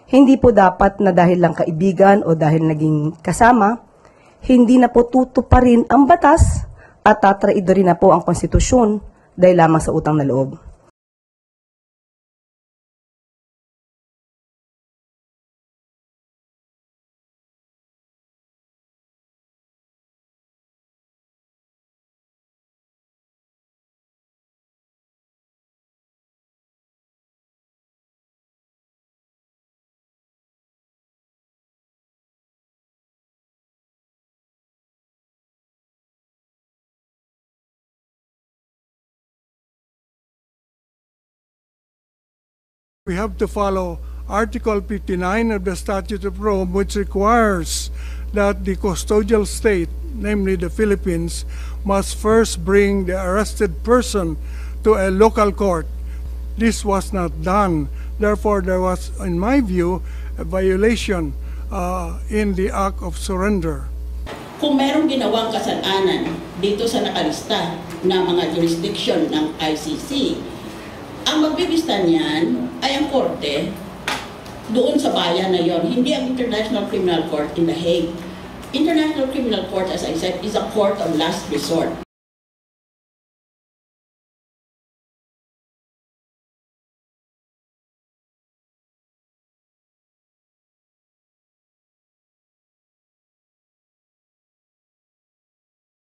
Hindi po dapat na dahil lang kaibigan o dahil naging kasama, hindi na po tutuparin ang batas at tatraidorin na po ang konstitusyon dahil lamang sa utang na loob. We have to follow Article 59 of the Statute of Rome, which requires that the custodial state, namely the Philippines, must first bring the arrested person to a local court. This was not done. Therefore, there was, in my view, a violation in the act of surrender. Kung merong ginawang kasalanan dito sa nakalista na mga jurisdiction ng ICC, ang magbibista niyan ay ang korte doon sa bayan na yon, hindi ang International Criminal Court in The Hague. International Criminal Court, as I said, is a court of last resort.